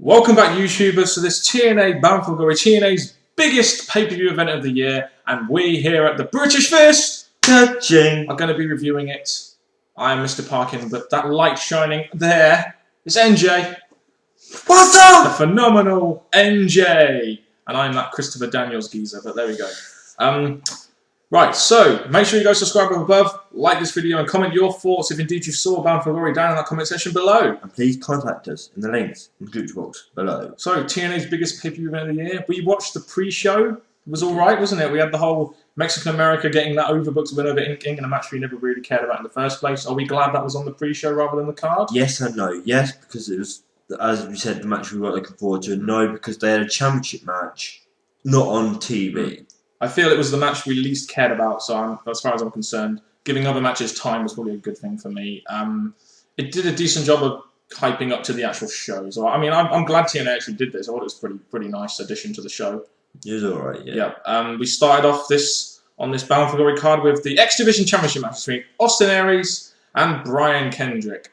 Welcome back, YouTubers, to this TNA Bound for Glory, TNA's biggest pay-per-view event of the year, and we here at the British Fist are going to be reviewing it. I'm Mr. Parkin, but that light shining there is NJ. What's up? The phenomenal NJ. And I'm that Christopher Daniels geezer, but there we go. Right, so make sure you go subscribe up above, like this video, and comment your thoughts if indeed you saw Bound for Glory down in that comment section below. And please contact us in the links in the description box below. So, TNA's biggest pay-per-view event of the year. We watched the pre-show. It was alright, wasn't it? We had the whole Mexican-America getting that overbooked win over Inc. in a match we never really cared about in the first place. Are we glad that was on the pre-show rather than the card? Yes and no. Yes, because it was, as we said, the match we were looking forward to. No, because they had a championship match, not on TV. I feel it was the match we least cared about, so as far as I'm concerned, giving other matches time was probably a good thing for me. It did a decent job of hyping up to the actual show. So I mean, I'm glad TNA actually did this. I thought it was pretty nice addition to the show. It was alright, yeah. Yeah. We started off on this Bound for Glory card with the X Division Championship match between Austin Aries and Brian Kendrick.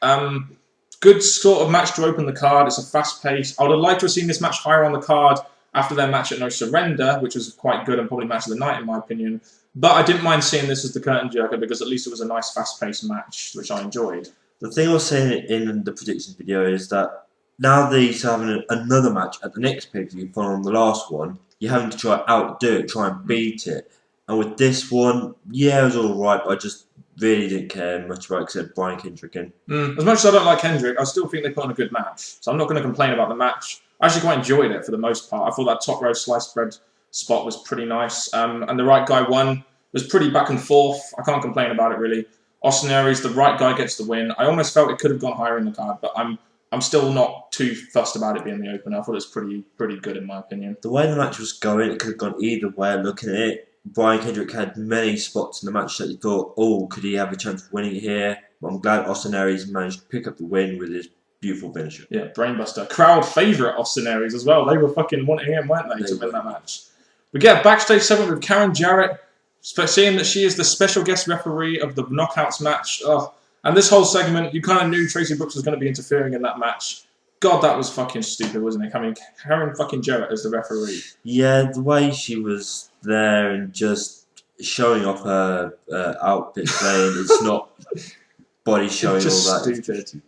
Good sort of match to open the card. It's a fast pace. I would have liked to have seen this match higher on the card after their match at No Surrender, which was quite good and probably match of the night in my opinion. But I didn't mind seeing this as the curtain jerker because at least it was a nice fast-paced match, which I enjoyed. The thing I was saying in the predictions video is that now they're having another match at the next pay-per-view following the last one, you're having to try outdo it, try and beat it. And with this one, yeah, it was alright, but I just really didn't care much about it except Brian Kendrick in. As much as I don't like Kendrick, I still think they put on a good match. So I'm not going to complain about the match. I actually quite enjoyed it for the most part. I thought that top row sliced bread spot was pretty nice. And the right guy won. It was pretty back and forth. I can't complain about it really. Austin Aries, the right guy gets the win. I almost felt it could have gone higher in the card, but I'm still not too fussed about it being the opener. I thought it was pretty good in my opinion. The way the match was going, it could have gone either way. Looking at it, Brian Kendrick had many spots in the match that you thought, oh, could he have a chance of winning it here? But I'm glad Austin Aries managed to pick up the win with his beautiful finisher. Yeah, brainbuster. Crowd favourite Austin Aries as well. They were fucking wanting him, weren't they, to win that match? We get a backstage segment with Karen Jarrett, seeing that she is the special guest referee of the Knockouts match. Oh, and this whole segment, you kind of knew Tracy Brooks was going to be interfering in that match. God, that was fucking stupid, wasn't it? I mean, Karen fucking Jarrett as the referee. Yeah, the way she was there and just showing off her outfit playing, it's not body showing just all that. Stupid.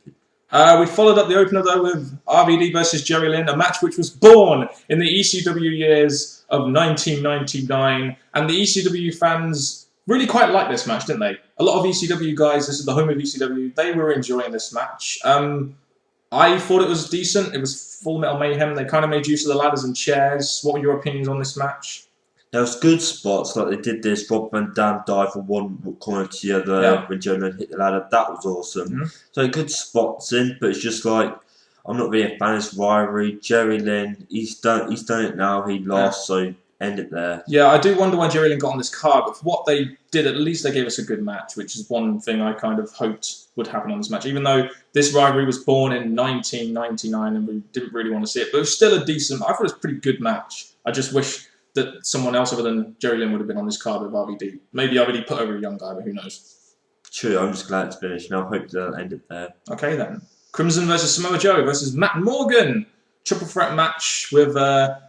We followed up the opener though with RVD versus Jerry Lynn, a match which was born in the ECW years of 1999, and the ECW fans really quite liked this match, didn't they? A lot of ECW guys, this is the home of ECW, they were enjoying this match. I thought it was decent. It was Full Metal Mayhem. They kind of made use of the ladders and chairs. What were your opinions on this match? There was good spots, like they did this, Rob Van Dam dive from one corner to the other when Jerry Lynn hit the ladder. That was awesome. So good spots in, but it's just like, I'm not really a fan of this rivalry. Jerry Lynn, he's done it now, he lost, so end it there. Yeah, I do wonder why Jerry Lynn got on this card, but for what they did, at least they gave us a good match, which is one thing I kind of hoped would happen on this match, even though this rivalry was born in 1999 and we didn't really want to see it, but it was still a decent, I thought it was a pretty good match. I just wish that someone else other than Jerry Lynn would have been on this card with RVD. Maybe RVD put over a young guy, but who knows. True, I'm just glad it's finished, and I hope they'll end it there. Okay then. Crimson versus Samoa Joe versus Matt Morgan. Triple threat match with,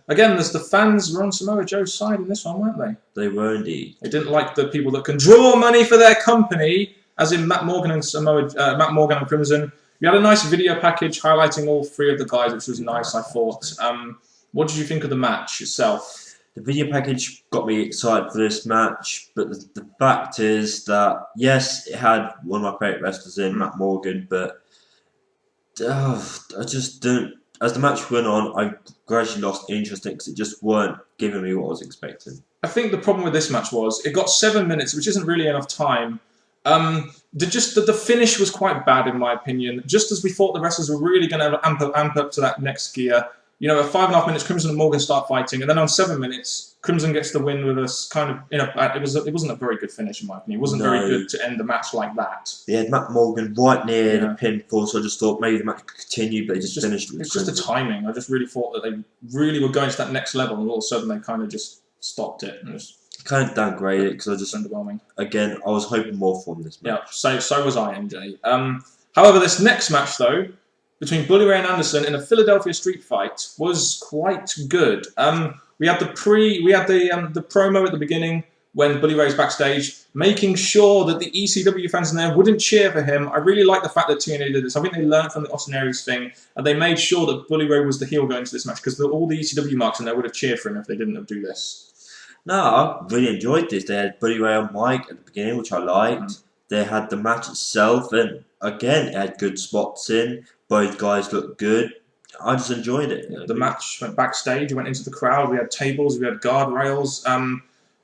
again, there's the fans were on Samoa Joe's side in this one, weren't they? They were indeed. They didn't like the people that can draw money for their company, as in Matt Morgan and Matt Morgan and Crimson. We had a nice video package highlighting all three of the guys, which was nice, I thought. What did you think of the match itself? The video package got me excited for this match, but the fact is that, yes, it had one of my favourite wrestlers in, Matt Morgan, but I just didn't. As the match went on, I gradually lost interest in it because it just weren't giving me what I was expecting. I think the problem with this match was it got 7 minutes, which isn't really enough time. The finish was quite bad, in my opinion. Just as we thought the wrestlers were really going to amp up to that next gear. You know, at 5.5 minutes, Crimson and Morgan start fighting, and then on 7 minutes, Crimson gets the win with us. Kind of, it wasn't a very good finish in my opinion. It wasn't very good to end the match like that. They had Matt Morgan right near the pinfall, so I just thought maybe the match could continue, but they just finished. It's just the timing. I just really thought that they really were going to that next level, and all of a sudden they kind of just stopped it. And kind of downgraded it because I just underwhelming. Again, I was hoping more from this match. Yeah, so was I, MJ. However, this next match though. between Bully Ray and Anderson in a Philadelphia street fight was quite good. We had the promo at the beginning when Bully Ray's backstage, making sure that the ECW fans in there wouldn't cheer for him. I really like the fact that TNA did this. I think they learned from the Austin Aries thing, and they made sure that Bully Ray was the heel going into this match, because all the ECW marks in there would have cheered for him if they didn't do this. No, I really enjoyed this. They had Bully Ray on mic at the beginning, which I liked. They had the match itself, and again, it had good spots in. Both guys looked good. I just enjoyed it. Yeah, the match went backstage, went into the crowd. We had tables, we had guardrails.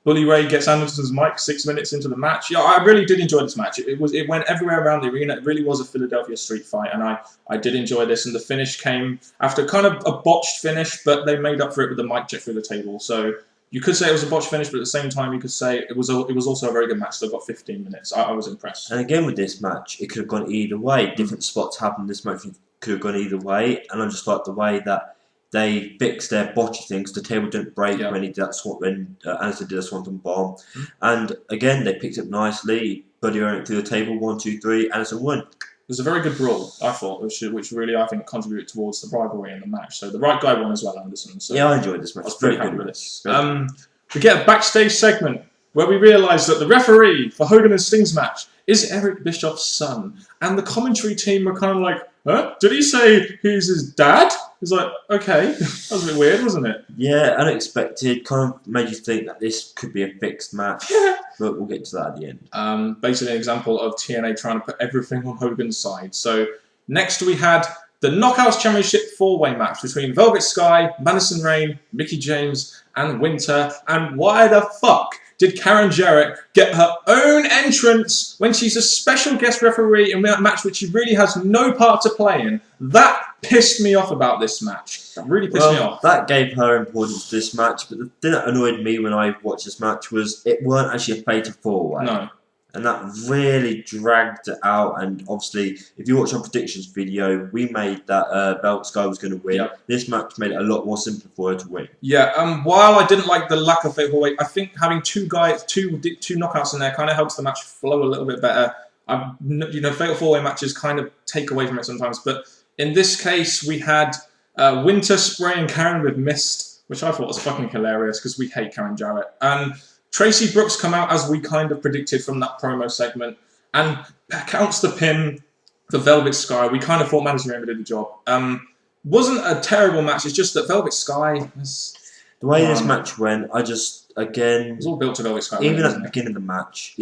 Bully Ray gets Anderson's mic 6 minutes into the match. Yeah, I really did enjoy this match. It went everywhere around the arena. It really was a Philadelphia street fight, and I did enjoy this. And the finish came after kind of a botched finish, but they made up for it with the mic check through the table. So you could say it was a botched finish, but at the same time, you could say it was also a very good match. They got 15 minutes. I was impressed. And again, with this match, it could have gone either way. Different spots happened. This match could have gone either way, and I just like the way that they fixed their botchy things. The table didn't break when he did that when Anderson did a Swanton bomb. And again, they picked up nicely. Buddy went through the table, 1, 2, 3. Anderson won. It was a very good brawl, I thought, which really, I think, contributed towards the rivalry in the match. So the right guy won as well, Anderson. So yeah, I enjoyed this match. I was pretty happy with this. We get a backstage segment where we realise that the referee for Hogan and Sting's match is Eric Bischoff's son. And the commentary team were kind of like, huh? Did he say he's his dad? It's like, okay, that was a bit weird, wasn't it? Yeah, unexpected. Kind of made you think that this could be a fixed match. Yeah. But we'll get to that at the end. Basically an example of TNA trying to put everything on Hogan's side. So next we had the Knockouts Championship 4-way match between Velvet Sky, Madison Rayne, Mickie James, and Winter. And why the fuck did Karen Jarrett get her own entrance when she's a special guest referee in a match which she really has no part to play in? That pissed me off about this match. That really pissed me off. That gave her importance to this match, but the thing that annoyed me when I watched this match was it weren't actually a fatal 4-way. No. And that really dragged it out. And obviously, if you watch our predictions video, we made that Velvet Sky was going to win. Yep. This match made it a lot more simple for her to win. Yeah. While I didn't like the lack of fatal weight, I think having two knockouts in there kind of helps the match flow a little bit better. Fatal 4-way matches kind of take away from it sometimes. But in this case, we had Winter spraying Karen with mist, which I thought was fucking hilarious because we hate Karen Jarrett. And Tracy Brooks come out as we kind of predicted from that promo segment and counts the pin for Velvet Sky. We kind of thought Madison Rayne did the job. Wasn't a terrible match. It's just that Velvet Sky... The way this match went, it was all built to Velvet Sky. Even at the beginning of the match,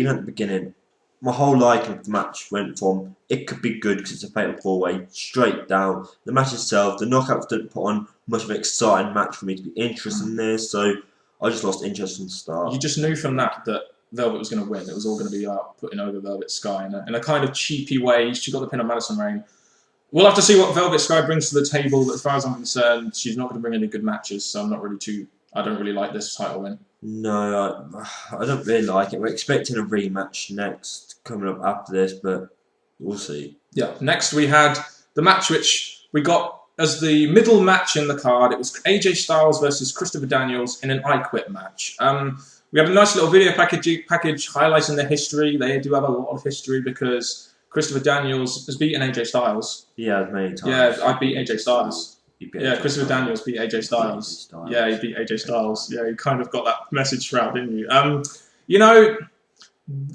my whole liking of the match went from it could be good because it's a fatal 4-way straight down. The match itself, the knockouts didn't put on much of an exciting match for me to be interested in this, so I just lost interest from the start. You just knew from that Velvet was going to win. It was all going to be putting over Velvet Sky in a kind of cheapy way. She got the pin on Madison Rayne. We'll have to see what Velvet Sky brings to the table, but as far as I'm concerned, she's not going to bring any good matches, so I don't really like this title win. No, I don't really like it. We're expecting a rematch next, coming up after this, but we'll see. Yeah, next we had the match which we got as the middle match in the card. It was AJ Styles versus Christopher Daniels in an I Quit match. We had a nice little video package highlighting their history. They do have a lot of history because Christopher Daniels has beaten AJ Styles. Yeah, many times. Yeah, I beat AJ Styles. Christopher Daniels beat AJ Styles. Yeah, he beat AJ Styles. Yeah, you kind of got that message throughout, didn't you?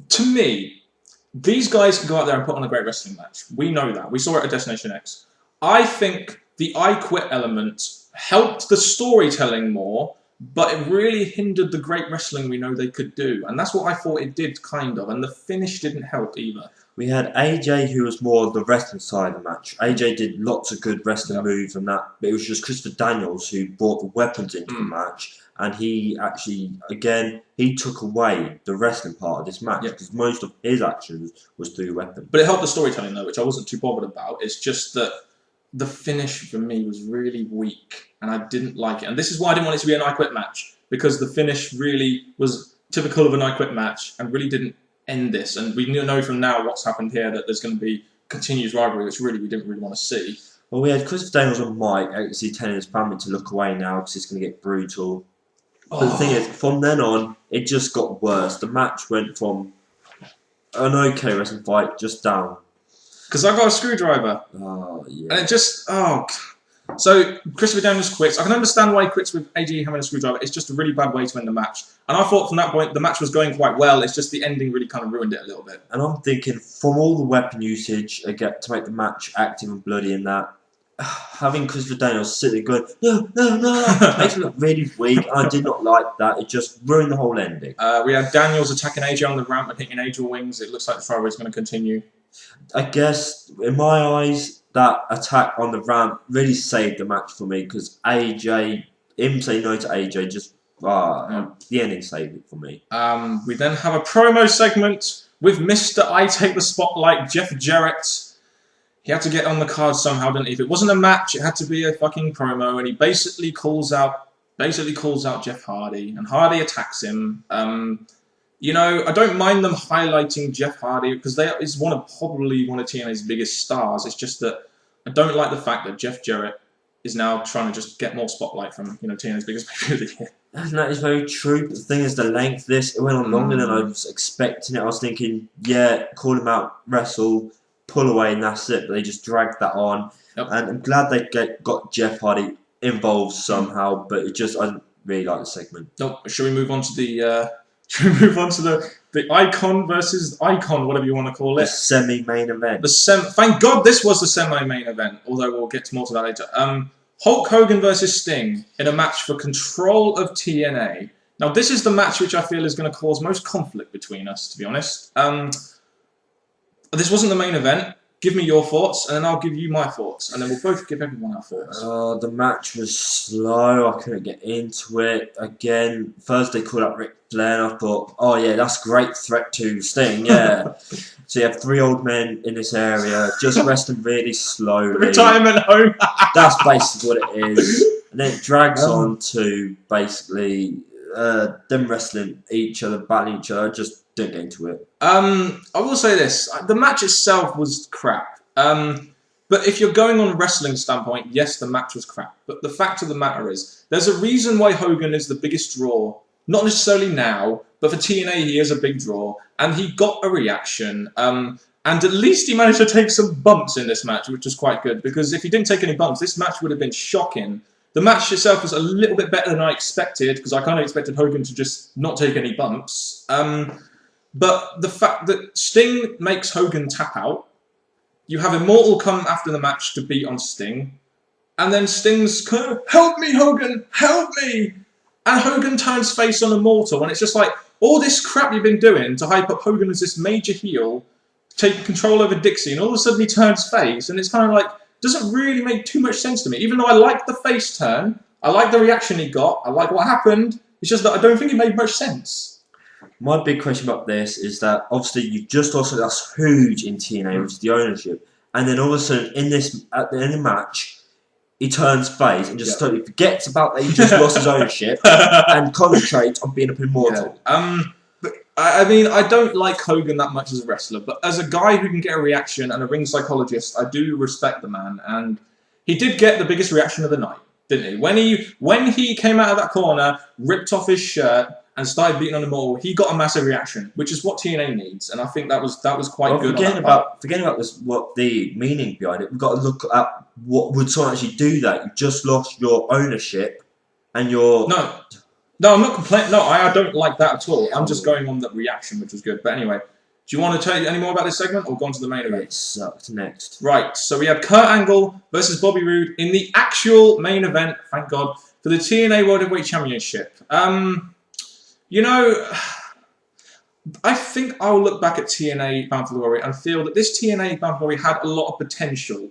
To me, these guys can go out there and put on a great wrestling match. We know that. We saw it at Destination X. I think the I Quit element helped the storytelling more, but it really hindered the great wrestling we know they could do. And that's what I thought it did, kind of. And the finish didn't help either. We had AJ, who was more of the wrestling side of the match. AJ did lots of good wrestling moves and that, but it was just Christopher Daniels who brought the weapons into the match. And he actually, again, he took away the wrestling part of this match because most of his actions was through weapons. But it helped the storytelling, though, which I wasn't too bothered about. It's just that the finish for me was really weak and I didn't like it. And this is why I didn't want it to be an I Quit match, because the finish really was typical of an I Quit match and really didn't end this. And we know from now what's happened here that there's going to be continued rivalry, which really we didn't really want to see. Well, we had Christopher Daniels on mic actually telling his family to look away now because it's going to get brutal. But the thing is, from then on, it just got worse. The match went from an okay wrestling fight just down. Because I got a screwdriver. Oh, yeah. And it just, So, Christopher Daniels quits. I can understand why he quits with AJ having a screwdriver. It's just a really bad way to end the match. And I thought from that point, the match was going quite well. It's just the ending really kind of ruined it a little bit. And I'm thinking, from all the weapon usage, to make the match active and bloody and that, having Christopher Daniels sitting there going, no, makes me look really weak. And I did not like that. It just ruined the whole ending. We had Daniels attacking AJ on the ramp and hitting Angel Wings. It looks like the throwaway is going to continue. I guess, in my eyes, that attack on the ramp really saved the match for me because him saying no to AJ, just the ending saved it for me. We then have a promo segment with Mr. I Take the Spotlight, Jeff Jarrett. He had to get on the card somehow, didn't he? If it wasn't a match, it had to be a fucking promo, and he basically calls out Jeff Hardy, and Hardy attacks him. You know, I don't mind them highlighting Jeff Hardy because they is probably one of TNA's biggest stars. It's just that I don't like the fact that Jeff Jarrett is now trying to just get more spotlight from TNA's biggest pay of the year. And that is very true. But the thing is, the length of this, it went on longer than I was expecting it. I was thinking, call him out, wrestle, pull away, and that's it. But they just dragged that on. Yep. And I'm glad they got Jeff Hardy involved somehow. But I didn't really like the segment. Nope. Shall we move on to the? Should we move on to the Icon versus Icon, whatever you want to call it? The semi-main event. Thank God this was the semi-main event, although we'll get more to that later. Hulk Hogan versus Sting in a match for control of TNA. Now, this is the match which I feel is going to cause most conflict between us, to be honest. This wasn't the main event. Give me your thoughts, and then I'll give you my thoughts, and then we'll both give everyone our thoughts. The match was slow. I couldn't get into it. Again, first they called up Ric Flair, and I thought, that's a great threat to Sting, yeah. So you have 3 old men in this area, just resting really slowly. Retirement home. That's basically what it is. And then it drags on to basically them wrestling each other, battling each other. Just didn't get into it. I will say this. The match itself was crap. But if you're going on a wrestling standpoint, yes, the match was crap. But the fact of the matter is, there's a reason why Hogan is the biggest draw. Not necessarily now, but for TNA, he is a big draw. And he got a reaction. And at least he managed to take some bumps in this match, which was quite good. Because if he didn't take any bumps, this match would have been shocking. The match itself was a little bit better than I expected, because I kind of expected Hogan to just not take any bumps. But the fact that Sting makes Hogan tap out, you have Immortal come after the match to beat on Sting, and then Sting's kind of, help me, Hogan, help me! And Hogan turns face on Immortal, and it's just like, all this crap you've been doing to hype up Hogan as this major heel, taking control over Dixie, and all of a sudden he turns face, and it's kind of like, doesn't really make too much sense to me. Even though I like the face turn, I like the reaction he got, I like what happened, it's just that I don't think it made much sense. My big question about this is that obviously you've just lost that's huge in TNA, which is the ownership, and then all of a sudden at the end of the match, he turns face and just totally forgets about that he just lost his ownership and concentrates on being up Immortal. But I mean, I don't like Hogan that much as a wrestler, but as a guy who can get a reaction and a ring psychologist, I do respect the man, and he did get the biggest reaction of the night, didn't he? When he came out of that corner, ripped off his shirt, and started beating on the Immortal, he got a massive reaction, which is what TNA needs, and I think that was quite good. Forgetting about this, what the meaning behind it, we've got to look at what would someone actually do that. You just lost your ownership, and your No, I'm not complaining. No, I don't like that at all. I'm just going on the reaction, which was good. But anyway, do you want to tell you any more about this segment, or go on to the main event? It sucked. Next. Right, so we have Kurt Angle versus Bobby Roode in the actual main event, thank God, for the TNA World Heavyweight Championship. You know, I think I'll look back at TNA Bound for Glory and feel that this TNA Bound for Glory had a lot of potential,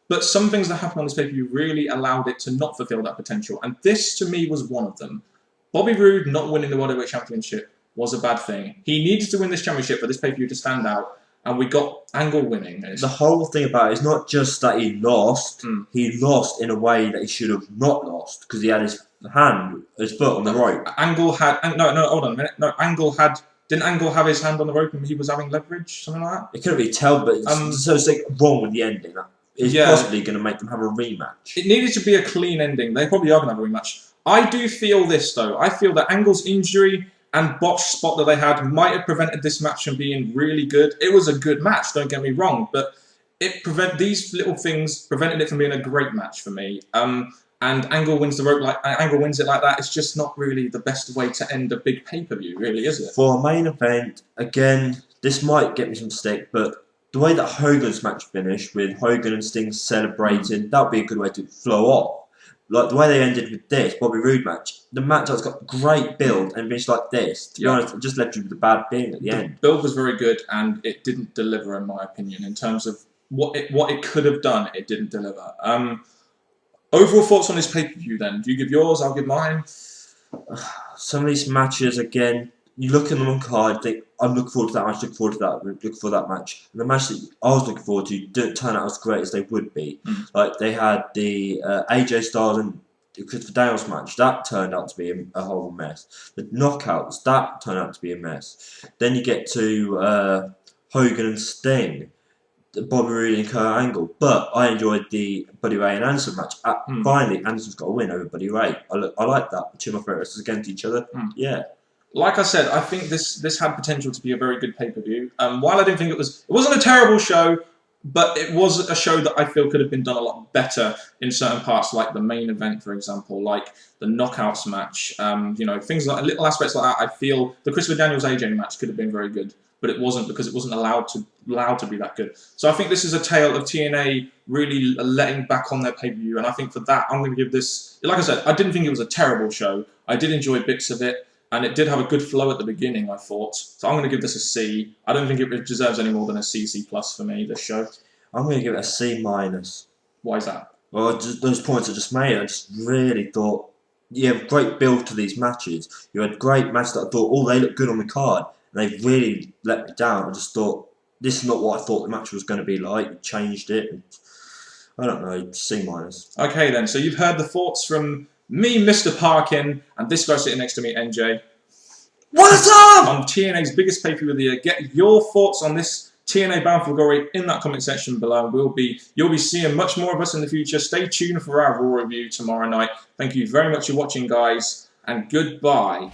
but some things that happened on this pay-per-view really allowed it to not fulfill that potential, and this, to me, was one of them. Bobby Roode not winning the World Heavyweight Championship was a bad thing. He needed to win this championship for this pay-per-view to stand out, and we got Angle winning. The whole thing about it is not just that he lost, he lost in a way that he should have not lost, because he had his foot on the rope. Angle had... No, hold on a minute. No, Didn't Angle have his hand on the rope and he was having leverage? Something like that? It couldn't really tell, but it's like wrong with the ending. It's possibly going to make them have a rematch. It needed to be a clean ending. They probably are going to have a rematch. I do feel this, though. I feel that Angle's injury and botched spot that they had might have prevented this match from being really good. It was a good match, don't get me wrong, but these little things prevented it from being a great match for me. And Angle wins Angle wins it like that. It's just not really the best way to end a big pay-per-view, really, is it? For a main event, again, this might get me some stick, but the way that Hogan's match finished, with Hogan and Sting celebrating, that would be a good way to flow off. Like the way they ended with this Bobby Roode match, the match has got great build and finished like this. To be honest, it just left you with a bad feeling at the end. The build was very good, and it didn't deliver, in my opinion, in terms of what it could have done. It didn't deliver. Overall thoughts on this pay-per-view then? Do you give yours? I'll give mine. Some of these matches, again, you look at them on card, think, I'm looking forward to that match, looking forward to that match. And the match that I was looking forward to didn't turn out as great as they would be. Like, they had the AJ Styles and Christopher Daniels match, that turned out to be a whole mess. The knockouts, that turned out to be a mess. Then you get to Hogan and Sting, Bobby Roode and Kurt Angle, but I enjoyed the Buddy Ray and Anderson match. Finally, Anderson's got a win over Buddy Ray. I like that. Two of my favourite wrestlers against each other. Yeah. Like I said, I think this had potential to be a very good pay-per-view. While I didn't think it wasn't a terrible show, but it was a show that I feel could have been done a lot better in certain parts, like the main event, for example, like the knockouts match. Things like little aspects like that. I feel the Christopher Daniels AJ match could have been very good, but it wasn't, because it wasn't allowed to be that good. So I think this is a tale of TNA really letting back on their pay-per-view, and I think for that I'm going to give this. Like I said, I didn't think it was a terrible show. I did enjoy bits of it. And it did have a good flow at the beginning, I thought. So I'm going to give this a C. I don't think it deserves any more than a CC+ for me, this show. I'm going to give it a C-. Why is that? Well, just those points I just made, I just really thought, you have great build to these matches. You had great matches that I thought, they look good on the card. And they really let me down. I just thought, this is not what I thought the match was going to be like. You changed it. And, I don't know, C-. Okay then, so you've heard the thoughts from me, Mr. Parkin, and this guy sitting next to me, NJ. What's up? On TNA's biggest pay-per-view of the year. Get your thoughts on this TNA Bound for Glory in that comment section below. You'll be seeing much more of us in the future. Stay tuned for our Raw review tomorrow night. Thank you very much for watching, guys, and goodbye.